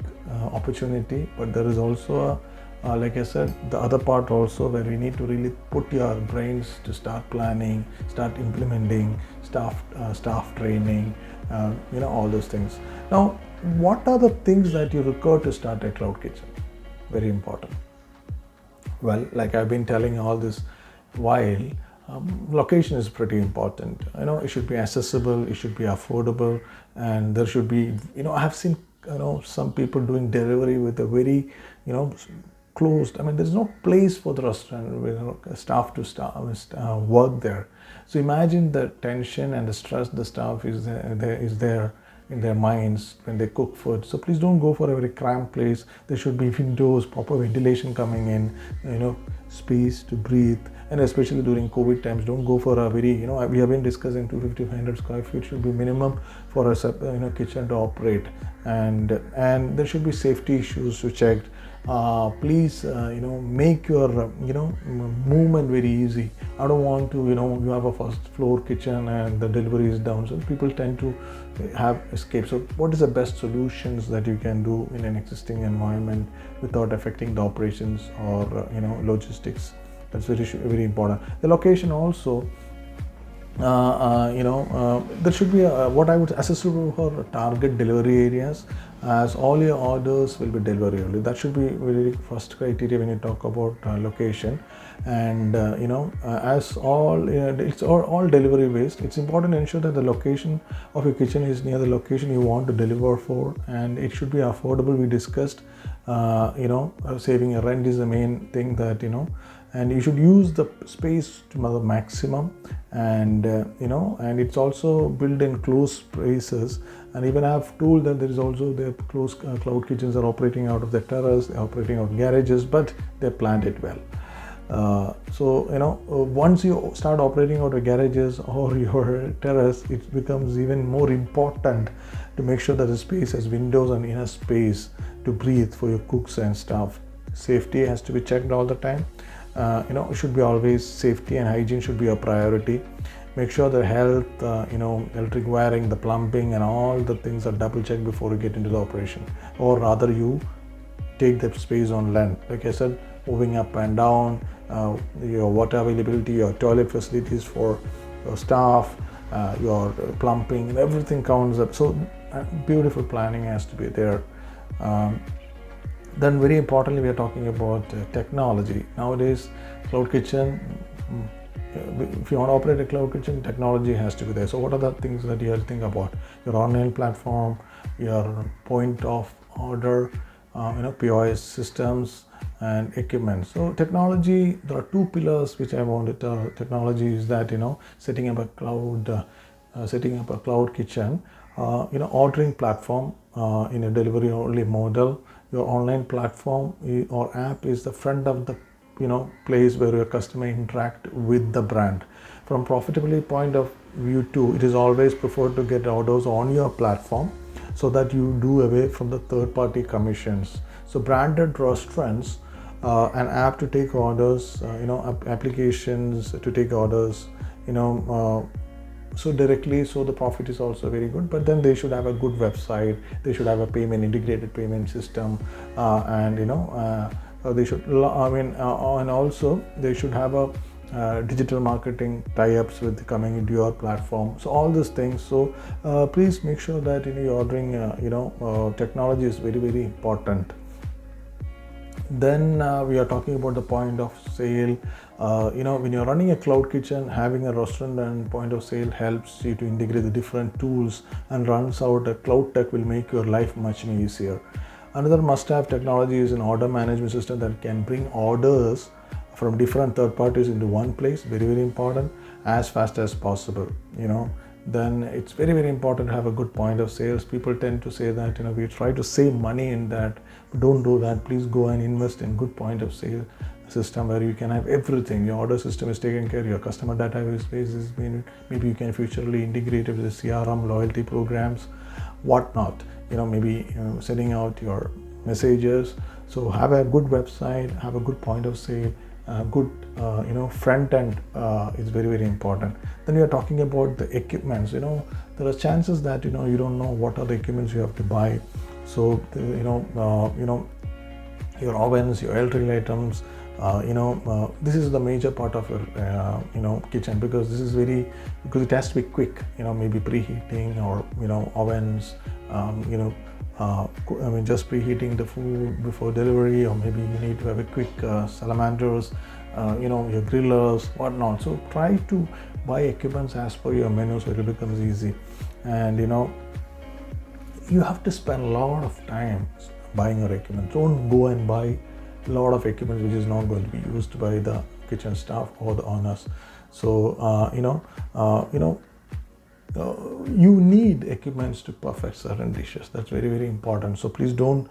opportunity, but there is also like I said, the other part also where we need to really put your brains to start planning, start implementing, staff training, all those things. Now, what are the things that you require to start a cloud kitchen? Very important. Well, like I've been telling all this while, location is pretty important. It should be accessible, it should be affordable, and there should be, I have seen, some people doing delivery with a very, closed. There's no place for the restaurant, staff to work there. So imagine the tension and the stress the staff is there in their minds when they cook food. So please don't go for a very cramped place. There should be windows, proper ventilation coming in, space to breathe. And especially during COVID times, don't go for a very, we have been discussing 250-500 square feet should be minimum for a kitchen to operate. And there should be safety issues to check. Please, make your, movement very easy. I don't want to, you have a first floor kitchen and the delivery is down. So people tend to have escape. So what is the best solutions that you can do in an existing environment without affecting the operations or, logistics? That's very important. The location also, there should be what I would accessible for target delivery areas, as all your orders will be delivery only. That should be very first criteria when you talk about location. And as all it's all delivery based, it's important to ensure that the location of your kitchen is near the location you want to deliver for, and it should be affordable. We discussed saving a rent is the main thing that and you should use the space to the maximum, and and it's also built in closed spaces. And even I have told that there is also the closed cloud kitchens are operating out of the terrace, they're operating out of garages, but they planned it well. Once you start operating out of garages or your terrace, it becomes even more important to make sure that the space has windows and enough space to breathe for your cooks and staff. Safety has to be checked all the time. It should be always safety and hygiene should be a priority. Make sure the health, electric wiring, the plumbing and all the things are double checked before you get into the operation. Or rather you take the space on land. Like I said, moving up and down, your water availability, your toilet facilities for your staff, your plumbing and everything counts up. So beautiful planning has to be there. Then very importantly, we are talking about technology. Nowadays, cloud kitchen, if you want to operate a cloud kitchen, technology has to be there. So what are the things that you have to think about? Your online platform, your point of order, POS systems and equipment. So technology, there are two pillars which I want to tell. Technology is that, setting up a cloud kitchen, ordering platform in a delivery only model. Your online platform or app is the front of the place where your customer interact with the brand. From profitability point of view too, it is always preferred to get orders on your platform so that you do away from the third-party commissions. So branded restaurants, an app to take orders, applications to take orders, so directly, so the profit is also very good. But then they should have a good website, they should have a integrated payment system, and they should, and also they should have a digital marketing tie-ups with coming into your platform. So all these things. So please make sure that you're ordering. Technology is very, very important. Then we are talking about the point of sale. When you're running a cloud kitchen, having a restaurant and point of sale helps you to integrate the different tools and runs out. A cloud tech will make your life much easier. Another must-have technology is an order management system that can bring orders from different third parties into one place. Very, very important, as fast as possible. Then it's very, very important to have a good point of sales. People tend to say that we try to save money in that. Don't do that. Please go and invest in good point of sale system where you can have everything. Your order system is taken care of, your customer database is being, maybe you can futurely integrate it with the CRM, loyalty programs, whatnot. Maybe sending out your messages. So have a good website, have a good point of sale, good front end is very, very important. Then we are talking about the equipments. There are chances that you don't know what are the equipments you have to buy. So your ovens, your electrical items. This is the major part of your kitchen, because this is because it has to be quick. Maybe preheating, or ovens. Just preheating the food before delivery, or maybe you need to have a quick salamanders, your grillers, whatnot. So try to buy equipments as per your menu, so it becomes easy. And you have to spend a lot of time buying your equipment. Don't go and buy a lot of equipment which is not going to be used by the kitchen staff or the owners. So you need equipments to perfect certain dishes. That's very, very important. So please don't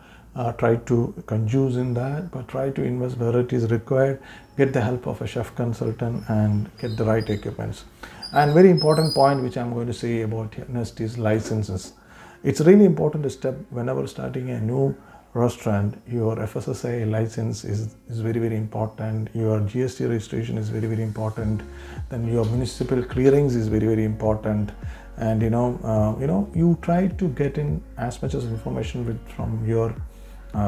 try to confuse in that, but try to invest where it is required. Get the help of a chef consultant and get the right equipments. And very important point which I'm going to say about next is licenses. It's really important to step whenever starting a new restaurant. Your FSSAI license is very, very important. Your GST registration is very, very important. Then your municipal clearings is very, very important. And you try to get in as much as information from your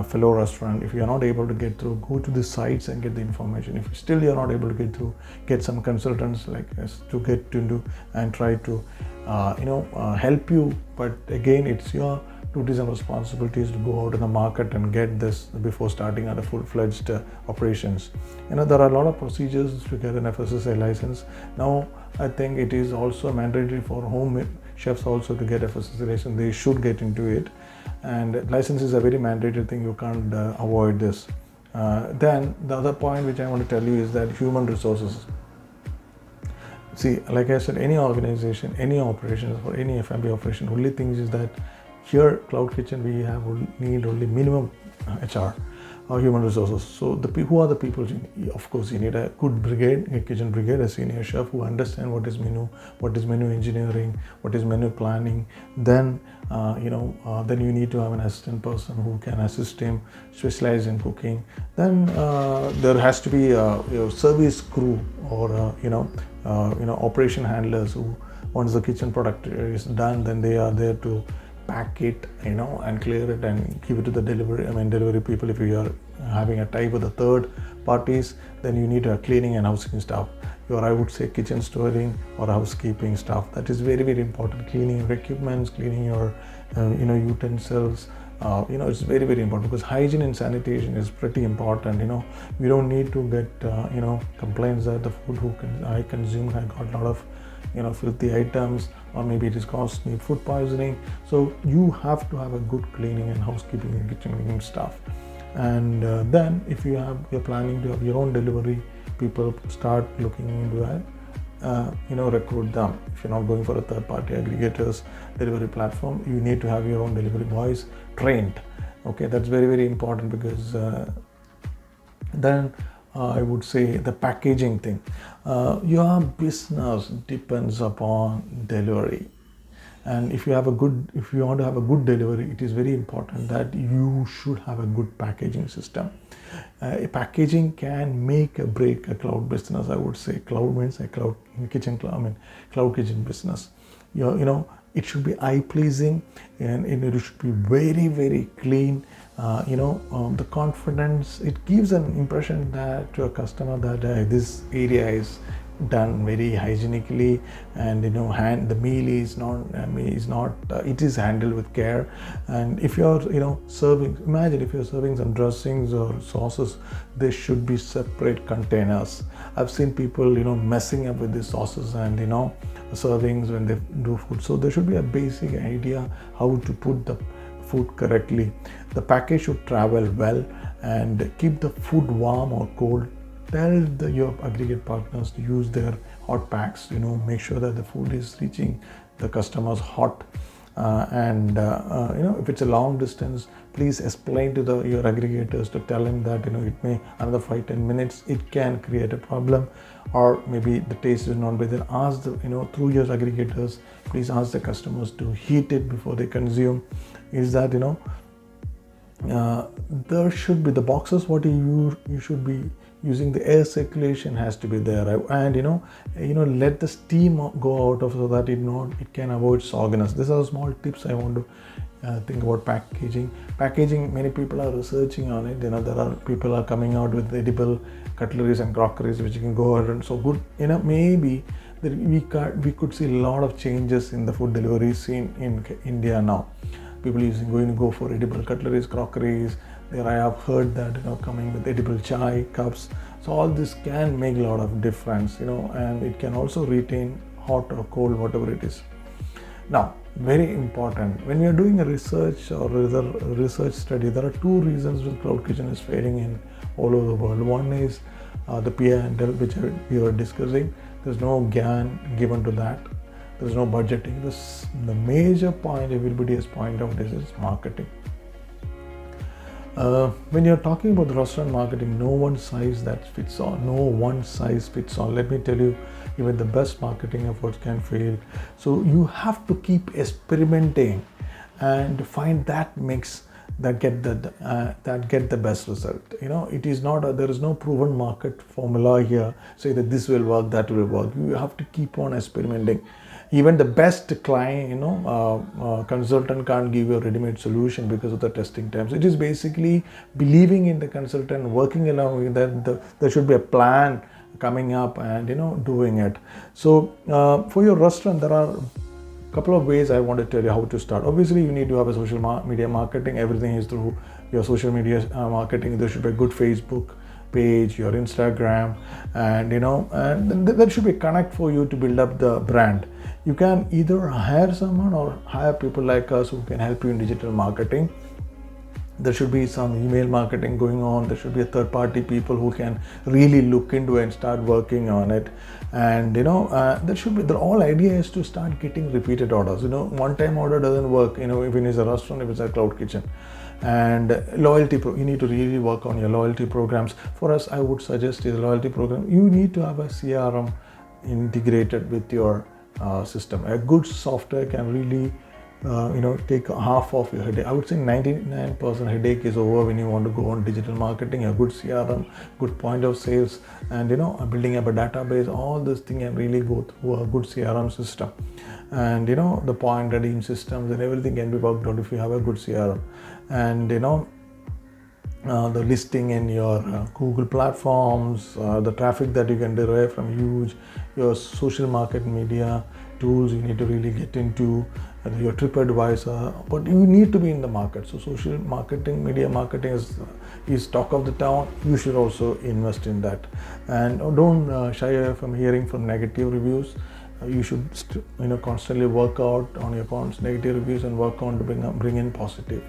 fellow restaurant. If you're not able to get through, go to the sites and get the information. If still you're not able to get through, get some consultants like us to get into and try to help you. But again, it's your duties and responsibilities to go out in the market and get this before starting at a full-fledged operations. There are a lot of procedures to get an FSSAI license. Now I think it is also mandatory for home chefs also to get FSSAI license. They should get into it, and license is a very mandatory thing. You can't avoid this. Then the other point which I want to tell you is that human resources. See, like I said, any organization, any operations, for any F&B operation, only thing is that here, Cloud Kitchen, we need only minimum HR or human resources. So who are the people? Of course, you need a good brigade, a kitchen brigade, a senior chef who understand what is menu engineering, what is menu planning. Then then you need to have an assistant person who can assist him, specialize in cooking. Then there has to be a service crew, or operation handlers who, once the kitchen product is done, then they are there to pack it, and clear it and give it to the delivery people. If you are having a tie with the third parties, then you need a cleaning and housekeeping staff. I would say kitchen storing or housekeeping staff. That is very, very important. Cleaning your equipments, cleaning your utensils. It's very, very important, because hygiene and sanitation is pretty important. We don't need to get complaints that the food I consume I got a lot of filthy items, or maybe it is caused me food poisoning. So you have to have a good cleaning and housekeeping and kitchen cleaning staff. And then if you're planning to have your own delivery people, start looking into that. Recruit them. If you're not going for a third party aggregators delivery platform, you need to have your own delivery boys trained. Okay, that's very, very important, because then I would say the packaging thing. Your business depends upon delivery, and if you want to have a good delivery, it is very important that you should have a good packaging system. Packaging can make or break a cloud business. I would say cloud means a cloud kitchen business. It should be eye pleasing, and it should be very, very clean. The confidence, it gives an impression that to a customer that this area is done very hygienically, and the meal is not it is handled with care. And if you're imagine if you're serving some dressings or sauces, there should be separate containers. I've seen people messing up with the sauces and servings when they do food. So there should be a basic idea how to put the food correctly. The package should travel well and keep the food warm or cold. Tell your aggregate partners to use their hot packs. Make sure that the food is reaching the customers hot. If it's a long distance, please explain to your aggregators to tell them that it may another 5-10 minutes it can create a problem, or maybe the taste is not better. Ask through your aggregators, please ask the customers to heat it before they consume. Is that there should be the boxes what you should be using the air circulation has to be there, and let the steam go out of, so that it can avoid sogginess. These are small tips I want to think about packaging. Many people are researching on it. There are people are coming out with edible cutleries and crockeries which you can go ahead and so good. Maybe that we could see a lot of changes in the food delivery scene in India now. People going to go for edible cutleries, crockeries. There I have heard that coming with edible chai cups. So all this can make a lot of difference, and it can also retain hot or cold, whatever it is. Now, very important, when we are doing a research or a research study, there are two reasons why cloud kitchen is failing in all over the world. One is the P&L, which we were discussing. There's no GAN given to that. There's no budgeting. The major point everybody has pointed out is marketing. When you're talking about the restaurant marketing, no one size that fits all. No one size fits all. Let me tell you, even the best marketing efforts can fail. So you have to keep experimenting and find that mix that get the best result. It is not there is no proven market formula here. Say that this will work, that will work. You have to keep on experimenting. Even the best client, consultant can't give you a ready-made solution because of the testing times. It is basically believing in the consultant, working along with that. There should be a plan coming up and doing it. So for your restaurant, there are a couple of ways I want to tell you how to start. Obviously, you need to have a social media marketing. Everything is through your social media marketing. There should be a good Facebook page, your Instagram, and that should be a connect for you to build up the brand. You can either hire someone or hire people like us who can help you in digital marketing. There should be some email marketing going on. There should be a third-party people who can really look into it and start working on it. And there should be. The whole idea is to start getting repeated orders. One-time order doesn't work. Even it's a restaurant, if it's a cloud kitchen. And loyalty, you need to really work on your loyalty programs. For us, I would suggest is a loyalty program. You need to have a CRM integrated with your system. A good software can really take half of your headache. I would say 99% headache is over when you want to go on digital marketing. A good CRM, good point of sales, and building up a database. All this thing can really go through a good CRM system, and the point redeem systems and everything can be worked out if you have a good CRM. And the listing in your Google platforms, the traffic that you can derive from your social market media tools you need to really get into, your TripAdvisor, but you need to be in the market. So social marketing, media marketing is talk of the town. You should also invest in that, and don't shy away from hearing from negative reviews. You should constantly work out on your negative reviews and work on to bring in positive.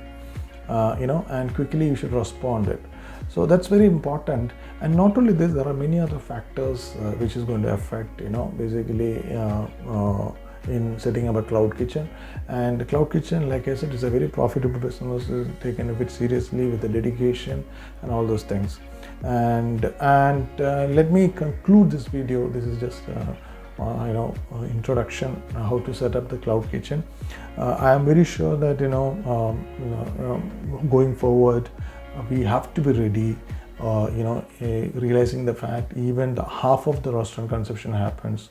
And quickly you should respond it. So that's very important. And not only this, there are many other factors which is going to affect, basically in setting up a cloud kitchen. And the cloud kitchen, like I said, is a very profitable business. Is taken a bit seriously with the dedication and all those things. And let me conclude this video. This is just introduction how to set up the cloud kitchen. I am very sure that going forward we have to be ready, realizing the fact even the half of the restaurant consumption happens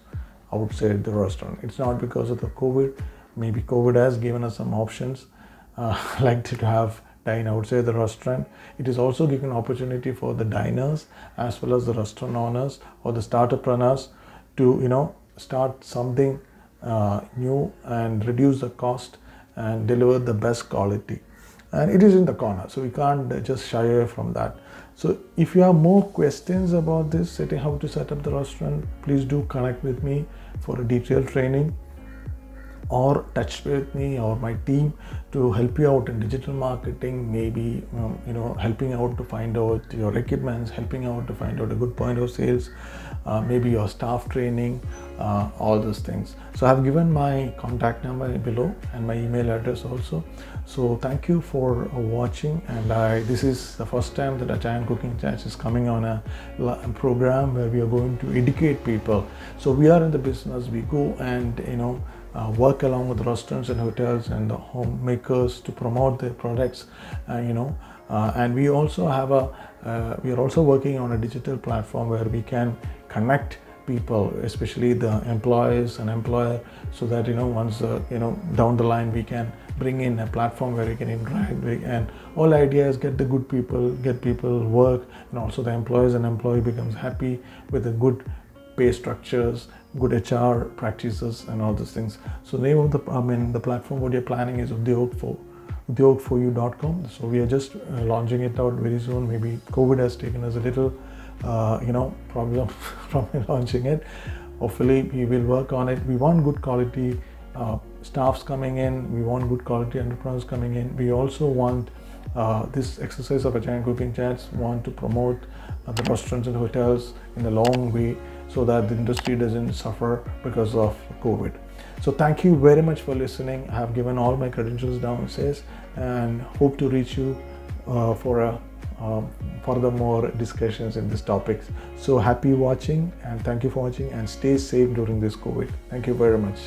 outside the restaurant. It's not because of the COVID. Maybe COVID has given us some options like to have dine outside the restaurant. It is also giving an opportunity for the diners as well as the restaurant owners or the startup-preneurs to start something new and reduce the cost and deliver the best quality. And it is in the corner, so we can't just shy away from that. So if you have more questions about this, how to set up the restaurant, please do connect with me for a detailed training, or touch with me or my team to help you out in digital marketing, maybe helping out to find out your equipments, helping out to find out a good point of sales, maybe your staff training, all those things. So I've given my contact number below and my email address also. So thank you for watching, and this is the first time that Giant Cooking Chats is coming on a program where we are going to educate people. So we are in the business, we go and work along with restaurants and hotels and the homemakers to promote their products, And we also have we are also working on a digital platform where we can connect people, especially the employers and employer, so that once down the line we can bring in a platform where we can interact, and all ideas get the good people, get people work, and also the employers and employee becomes happy with the good pay structures, good HR practices, and all those things. So the name of the platform what you're planning is udyog4you.com. So we are just launching it out very soon. Maybe COVID has taken us a little problem from launching it. Hopefully we will work on it. We want good quality staffs coming in. We want good quality entrepreneurs coming in. We also want this exercise of agile cooking chats, want to promote the restaurants and hotels in a long way, so that the industry doesn't suffer because of COVID. So thank you very much for listening. I have given all my credentials downstairs and hope to reach you for furthermore discussions in these topics. So happy watching, and thank you for watching, and stay safe during this COVID. Thank you very much.